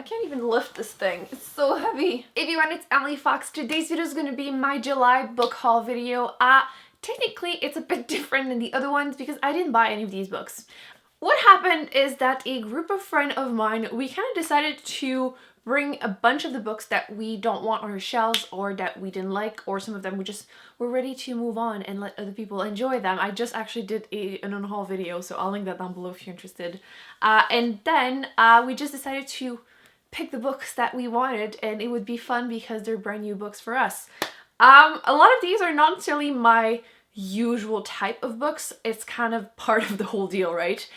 can't even lift this thing. It's so heavy. Everyone, it's Emily Fox. Today's video is going to be my July book haul video. Technically, it's a bit different than the other ones because I didn't buy any of these books. What happened is that a group of friends of mine, we kind of decided to bring a bunch of the books that we don't want on our shelves or that we didn't like, or some of them we just were ready to move on and let other people enjoy them. I just actually did an unhaul video, so I'll link that down below if you're interested. And then we just decided to pick the books that we wanted, and it would be fun because they're brand new books for us. A lot of these are not necessarily my usual type of books. It's kind of part of the whole deal, right?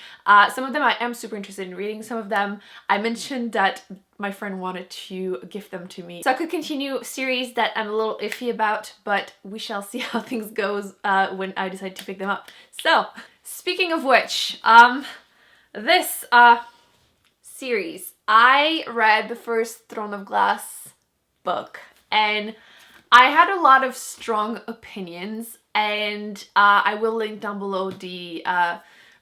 Some of them I am super interested in reading. Some of them I mentioned that my friend wanted to gift them to me, so I could continue series that I'm a little iffy about, but we shall see how things goes when I decide to pick them up. So speaking of which, this series, I read the first Throne of Glass book and I had a lot of strong opinions, and I will link down below the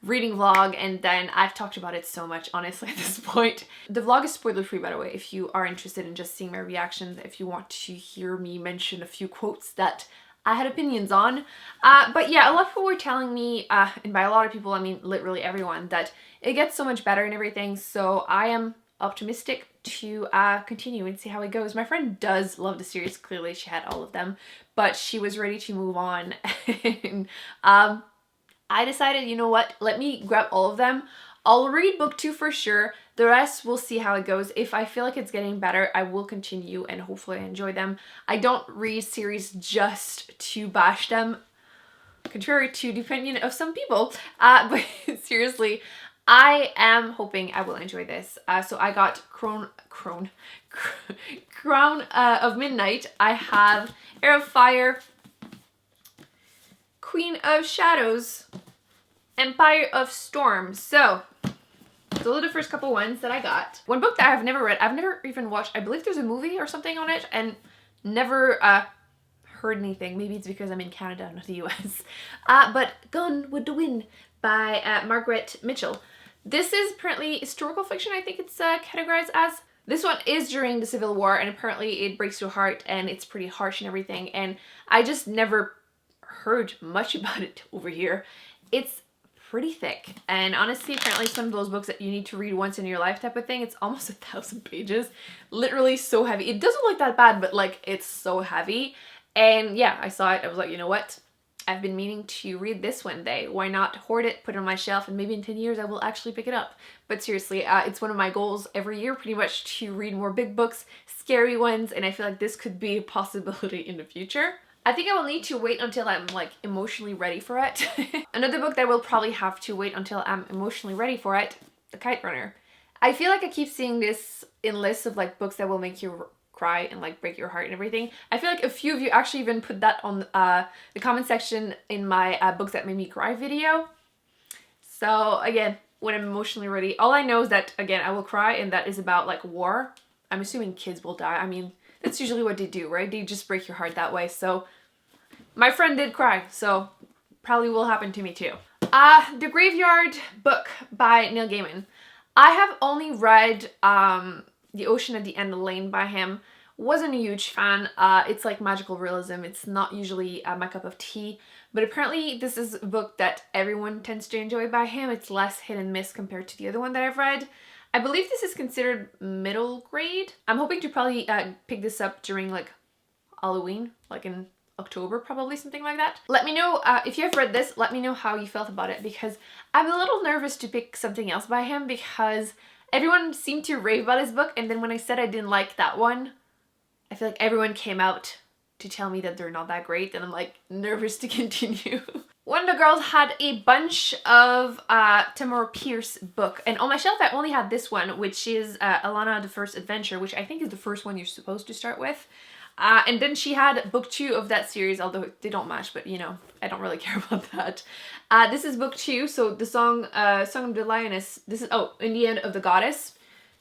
reading vlog, and then I've talked about it so much, honestly, at this point. The vlog is spoiler free, by the way, if you are interested in just seeing my reactions, if you want to hear me mention a few quotes that I had opinions on. But yeah, a lot of people were telling me, and by a lot of people I mean literally everyone, that it gets so much better and everything, so I am optimistic to continue and see how it goes. My friend does love the series, clearly she had all of them, but she was ready to move on. And I decided, you know what, let me grab all of them. I'll read book 2 for sure. The rest, we'll see how it goes. If I feel like it's getting better, I will continue and hopefully I enjoy them. I don't read series just to bash them, contrary to the opinion of some people, but seriously, I am hoping I will enjoy this. So I got Crown of Midnight. I have Heir of Fire, Queen of Shadows, Empire of Storm. So those are the first couple ones that I got. One book that I've never read, I've never even watched, I believe there's a movie or something on it, and never heard anything. Maybe it's because I'm in Canada, not the US. But Gone with the Wind by Margaret Mitchell. This is apparently historical fiction, I think it's categorized as. This one is during the Civil War, and apparently it breaks your heart and it's pretty harsh and everything, and I just never heard much about it over here. It's pretty thick, and honestly, apparently some of those books that you need to read once in your life type of thing, it's almost 1,000 pages. Literally so heavy. It doesn't look that bad, but like it's so heavy. And yeah, I saw it, I was like, you know what? I've been meaning to read this one day. Why not hoard it, put it on my shelf, and maybe in 10 years I will actually pick it up. But seriously, it's one of my goals every year pretty much to read more big books, scary ones, and I feel like this could be a possibility in the future. I think I will need to wait until I'm like emotionally ready for it. Another book that will probably have to wait until I'm emotionally ready for it, The Kite Runner. I feel like I keep seeing this in lists of like books that will make you cry and like break your heart and everything. I feel like a few of you actually even put that on the comment section in my books that made me cry video. So again, when I'm emotionally ready, all I know is that again I will cry, and that is about like war. I'm assuming kids will die. I mean, that's usually what they do, right? They just break your heart that way. So my friend did cry, so probably will happen to me too. The Graveyard book by Neil Gaiman. I have only read The Ocean at the End of the Lane by him. Wasn't a huge fan. It's like magical realism. It's not usually my cup of tea, but apparently this is a book that everyone tends to enjoy by him. It's less hit and miss compared to the other one that I've read. I believe this is considered middle grade. I'm hoping to probably pick this up during like Halloween, like in October, probably, something like that. Let me know if you have read this, let me know how you felt about it, because I'm a little nervous to pick something else by him because everyone seemed to rave about his book, and then when I said I didn't like that one, I feel like everyone came out to tell me that they're not that great, and I'm like nervous to continue. One of the girls had a bunch of Tamora Pierce book, and on my shelf I only had this one, which is Alana the First Adventure, which I think is the first one you're supposed to start with. And then she had book 2 of that series, although they don't match, but you know, I don't really care about that. This is book 2, so the Song of the Lioness, this is, oh, In the End of the Goddess.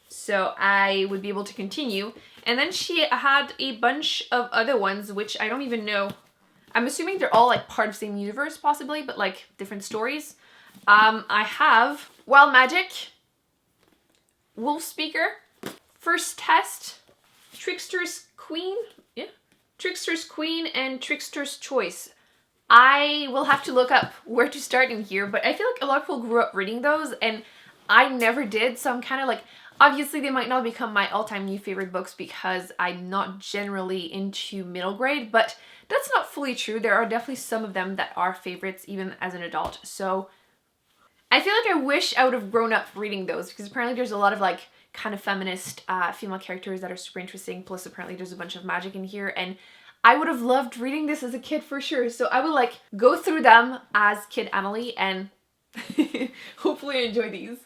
So I would be able to continue. And then she had a bunch of other ones, which I don't even know. I'm assuming they're all like part of the same universe, possibly, but like different stories. I have Wild Magic, Wolf Speaker, First Test, Trickster's Queen, yeah, Trickster's Queen, and Trickster's Choice. I will have to look up where to start in here, but I feel like a lot of people grew up reading those and I never did, so I'm kind of like, obviously they might not become my all-time new favorite books because I'm not generally into middle grade, but that's not fully true. There are definitely some of them that are favorites even as an adult, so I feel like I wish I would have grown up reading those because apparently there's a lot of like kind of feminist female characters that are super interesting, plus apparently there's a bunch of magic in here, and I would have loved reading this as a kid for sure. So I would like go through them as Kid Emily and hopefully enjoy these.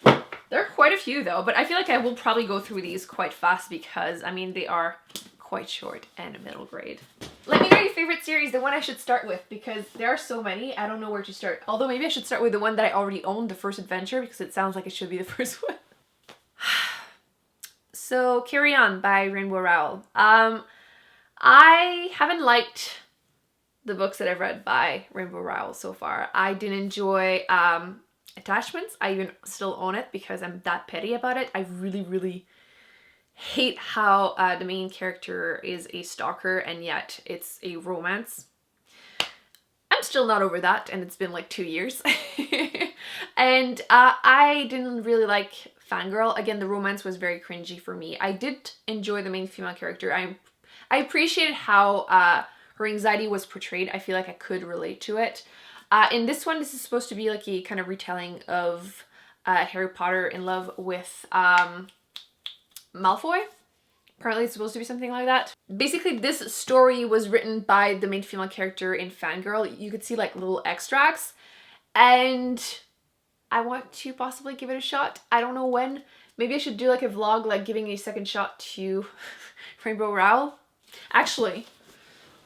There are quite a few though, but I feel like I will probably go through these quite fast because I mean they are quite short and middle grade. Let me know your favorite series, the one I should start with, because there are so many, I don't know where to start. Although maybe I should start with the one that I already own, The First Adventure, because it sounds like it should be the first one. So Carry On by Rainbow Rowell. I haven't liked the books that I've read by Rainbow Rowell so far. I didn't enjoy Attachments. I even still own it because I'm that petty about it. I really hate how the main character is a stalker and yet it's a romance. I'm still not over that and it's been like 2 years. And I didn't really like Fangirl. Again, the romance was very cringy for me. I did enjoy the main female character. I appreciated how her anxiety was portrayed. I feel like I could relate to it. In this one, this is supposed to be like a kind of retelling of Harry Potter in love with Malfoy. Apparently it's supposed to be something like that. Basically, this story was written by the main female character in Fangirl. You could see like little extracts and I want to possibly give it a shot. I don't know when. Maybe I should do like a vlog like giving a second shot to Rainbow Rowell. Actually,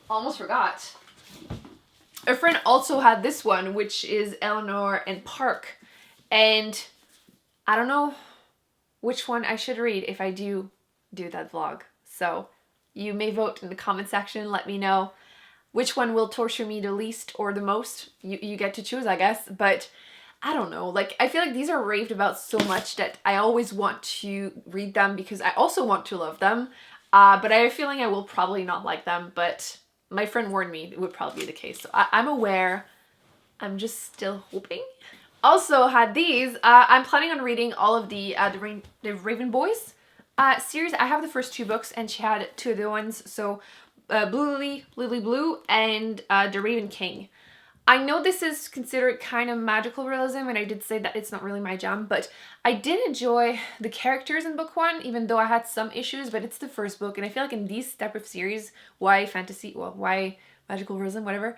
almost forgot. A friend also had this one, which is Eleanor and Park. And I don't know which one I should read if I do that vlog. So you may vote in the comment section. Let me know which one will torture me the least or the most. You get to choose, I guess. But I don't know. Like, I feel like these are raved about so much that I always want to read them because I also want to love them. But I have a feeling I will probably not like them, but my friend warned me it would probably be the case. So I'm aware. I'm just still hoping. Also had these. I'm planning on reading all of the Raven Boys series. I have the first 2 books and she had 2 other ones. So Blue Lily, Lily Blue, and The Raven King. I know this is considered kind of magical realism and I did say that it's not really my jam, but I did enjoy the characters in book 1 even though I had some issues, but it's the first book and I feel like in these type of series, why fantasy, well, why magical realism, whatever,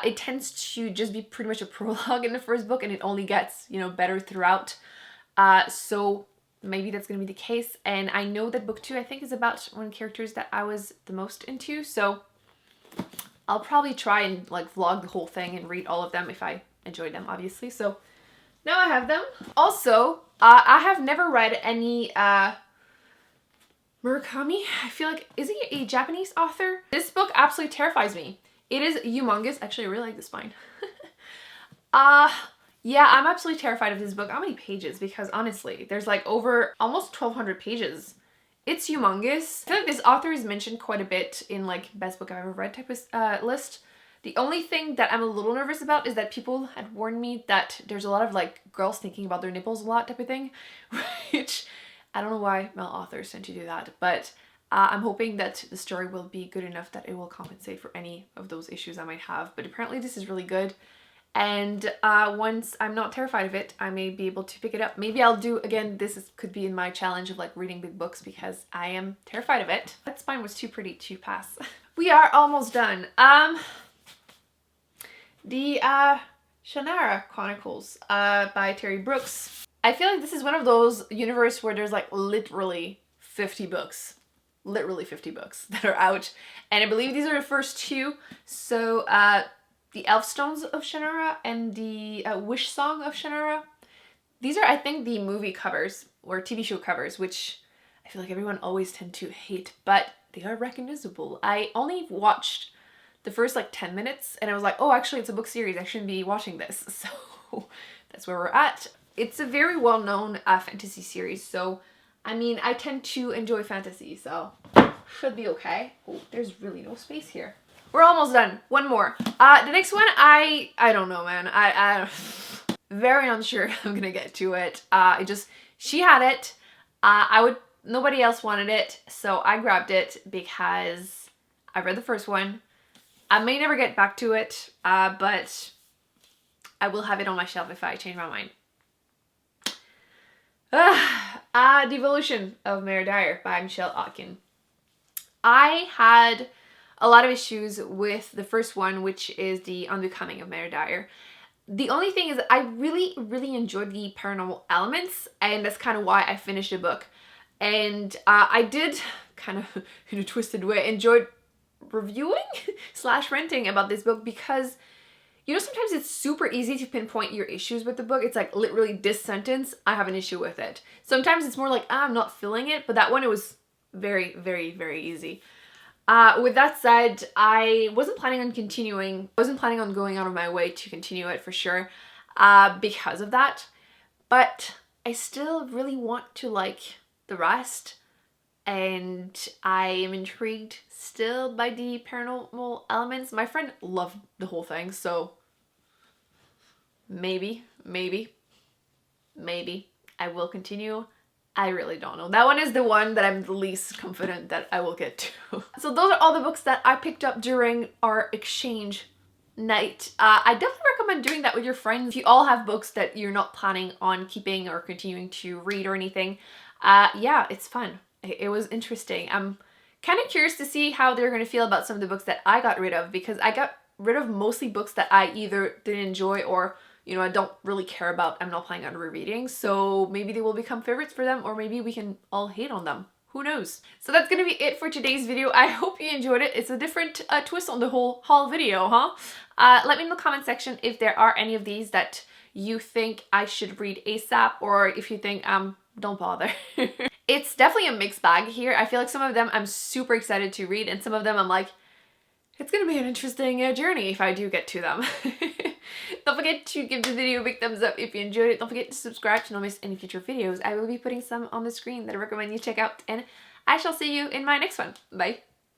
it tends to just be pretty much a prologue in the first book and it only gets, you know, better throughout. So maybe that's going to be the case, and I know that book 2 I think is about one of the characters that I was the most into, so I'll probably try and like vlog the whole thing and read all of them if I enjoy them, obviously. So now I have them. Also, I have never read any Murakami. I feel like, is he a Japanese author? This book absolutely terrifies me. It is humongous. Actually, I really like the spine. Yeah, I'm absolutely terrified of this book. How many pages? Because honestly, there's like over almost 1,200 pages. It's humongous. I feel like this author is mentioned quite a bit in like best book I've ever read type of list. The only thing that I'm a little nervous about is that people had warned me that there's a lot of like girls thinking about their nipples a lot type of thing, which I don't know why male authors tend to do that, but I'm hoping that the story will be good enough that it will compensate for any of those issues I might have. But apparently this is really good. And once I'm not terrified of it, I may be able to pick it up. Maybe I'll do, again, could be in my challenge of like reading big books because I am terrified of it. That spine was too pretty to pass. We are almost done. The Shannara Chronicles by Terry Brooks. I feel like this is one of those universe where there's like literally 50 books. Literally 50 books that are out. And I believe these are the first 2. So, the Elfstones of Shannara and the Wish Song of Shannara. These are, I think, the movie covers or TV show covers, which I feel like everyone always tend to hate, but they are recognizable. I only watched the first like 10 minutes and I was like, oh, actually it's a book series. I shouldn't be watching this. So that's where we're at. It's a very well-known fantasy series, so I mean, I tend to enjoy fantasy, so should be okay. Oh, there's really no space here. We're almost done. One more. The next one, I don't know, man. I very unsure I'm gonna get to it. She had it. Nobody else wanted it, so I grabbed it because I read the first one. I may never get back to it, but I will have it on my shelf if I change my mind. Devolution of Mare Dyer by Michelle Otkin. I had a lot of issues with the first one, which is The Unbecoming of Mare Dyer. The only thing is I really, really enjoyed the paranormal elements, and that's kind of why I finished the book. And I did kind of, in a twisted way, enjoyed reviewing / renting about this book because, you know, sometimes it's super easy to pinpoint your issues with the book. It's like literally this sentence, I have an issue with it. Sometimes it's more like, I'm not feeling it, but that one, it was very, very, very easy. With that said, I wasn't planning on continuing. I wasn't planning on going out of my way to continue it for sure because of that. But I still really want to like the rest. And I am intrigued still by the paranormal elements. My friend loved the whole thing, so maybe I will continue. I really don't know. That one is the one that I'm the least confident that I will get to. So those are all the books that I picked up during our exchange night. I definitely recommend doing that with your friends. If you all have books that you're not planning on keeping or continuing to read or anything, yeah, it's fun. It was interesting. I'm kind of curious to see how they're going to feel about some of the books that I got rid of, because I got rid of mostly books that I either didn't enjoy or, you know, I don't really care about. I'm not planning on rereading, so maybe they will become favorites for them, or maybe we can all hate on them. Who knows? So that's gonna be it for today's video. I hope you enjoyed it. It's a different twist on the whole haul video, huh? Let me know in the comment section if there are any of these that you think I should read ASAP, or if you think, don't bother. It's definitely a mixed bag here. I feel like some of them I'm super excited to read, and some of them I'm like, it's gonna be an interesting journey if I do get to them. Don't forget to give the video a big thumbs up if you enjoyed it. Don't forget to subscribe to not miss any future videos. I will be putting some on the screen that I recommend you check out, and I shall see you in my next one. Bye!